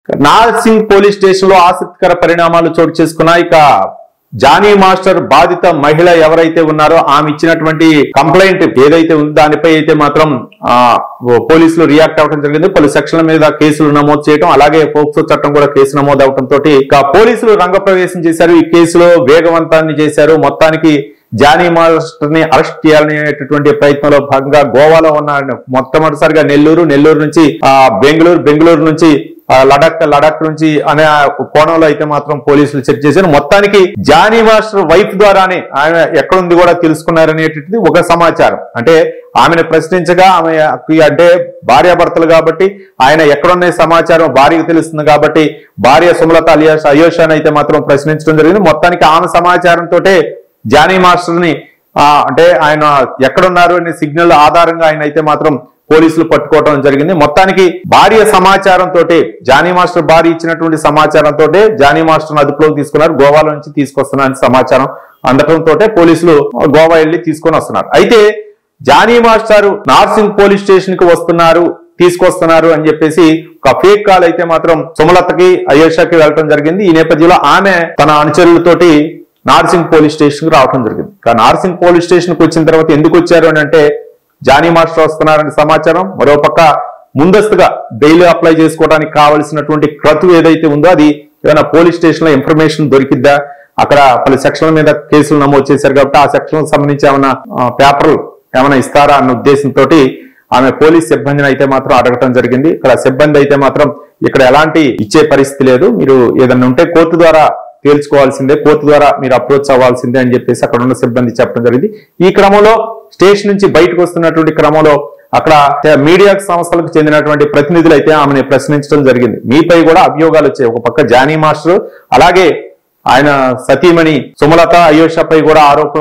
Narsingi police station లో ఆసక్తికర పరిణామాలు చోటు చేసుకున్నాయి. ఇక జానీ మాస్టర్ బాధిత మహిళ ఎవరైతే ఉన్నారో ఆమె ఇచ్చినటువంటి కంప్లైంట్ ఏదైతే ఉందో దానిపై అయితే మాత్రం పోలీసులు రియాక్ట్ అవ్వడం జరిగింది. పలు సెక్షన్ల మీద కేసులు నమోదు చేయడం, అలాగే పోక్సో చట్టం కూడా కేసు నమోదు అవడంతో ఇక పోలీసులు రంగప్రవేశం చేశారు. ఈ కేసులో వేగవంతాన్ని చేశారు. మొత్తానికి జానీ మాస్టర్ ని అరెస్ట్ చేయాలనేటటువంటి ప్రయత్నంలో భాగంగా గోవాలో ఉన్న మొట్టమొదటిసారిగా నెల్లూరు నుంచి బెంగళూరు నుంచి లడాక్ నుంచి అనే కోణంలో అయితే మాత్రం పోలీసులు చెక్ చేశారు. మొత్తానికి జానీ మాస్టర్ వైఫ్ ద్వారానే ఆయన ఎక్కడుంది కూడా తెలుసుకున్నారనేటువంటిది ఒక సమాచారం. అంటే ఆమెను ప్రశ్నించగా ఆమె అంటే భార్యాభర్తలు కాబట్టి ఆయన ఎక్కడున్న సమాచారం భార్యకు తెలుస్తుంది కాబట్టి భార్య సుమలత అలియాస్ అయోషాని అయితే మాత్రం ప్రశ్నించడం జరిగింది. మొత్తానికి ఆమె సమాచారంతో జానీ మాస్టర్ ని అంటే ఆయన ఎక్కడున్నారు అనే సిగ్నల్ ఆధారంగా ఆయన అయితే మాత్రం పోలీసులు పట్టుకోవడం జరిగింది. మొత్తానికి భార్య సమాచారంతో జానీ మాస్టర్ భార్య ఇచ్చినటువంటి సమాచారంతో జానీ మాస్టర్ అదుపులోకి తీసుకున్నారు. గోవాలో నుంచి తీసుకొస్తున్నారని సమాచారం అందడంతో పోలీసులు గోవా వెళ్లి తీసుకొని వస్తున్నారు. అయితే Jani master Narsing police station కి తీసుకొస్తున్నారు అని చెప్పేసి ఒక ఫేక్ కాల్ అయితే మాత్రం సుమలతకి అయోషాకి వెళ్ళడం జరిగింది. ఈ నేపథ్యంలో ఆమె తన అనుచరులతోటి నార్సింగ్ పోలీస్ స్టేషన్ కి రావడం జరిగింది. నార్సింగ్ పోలీస్ స్టేషన్ కి వచ్చిన తర్వాత ఎందుకు వచ్చారు అని అంటే జానీ మాస్టర్ వస్తున్నారనే సమాచారం, మరోపక్క ముందస్తుగా బెయిల్ అప్లై చేసుకోవడానికి కావలసినటువంటి క్రతువు ఏదైతే ఉందో అది ఏమైనా పోలీస్ స్టేషన్ లో ఇన్ఫర్మేషన్ దొరికిద్దా, అక్కడ పలు సెక్షన్ల మీద కేసులు నమోదు చేశారు కాబట్టి ఆ సెక్షన్ సంబంధించి ఏమైనా పేపర్లు ఏమైనా ఇస్తారా అన్న ఉద్దేశంతో ఆమె పోలీస్ సిబ్బందిని అయితే మాత్రం అడగటం జరిగింది. ఇక్కడ సిబ్బంది అయితే మాత్రం ఇక్కడ ఎలాంటి ఇచ్చే పరిస్థితి లేదు, మీరు ఏదన్నా ఉంటే కోర్టు ద్వారా తేల్చుకోవాల్సిందే, కోర్టు ద్వారా మీరు అప్రోచ్ అవ్వాల్సిందే అని చెప్పేసి అక్కడ ఉన్న సిబ్బంది చెప్పడం జరిగింది. ఈ క్రమంలో స్టేషన్ నుంచి బయటకు వస్తున్నటువంటి క్రమంలో అక్కడ మీడియా సంస్థలకు చెందినటువంటి ప్రతినిధులు అయితే ఆమెను ప్రశ్నించడం జరిగింది. మీపై కూడా అభియోగాలు వచ్చాయి. ఒక పక్క జానీ మాస్టర్ అలాగే ఆయన సతీమణి సుమలత అయోషాపై కూడా ఆరోపణలు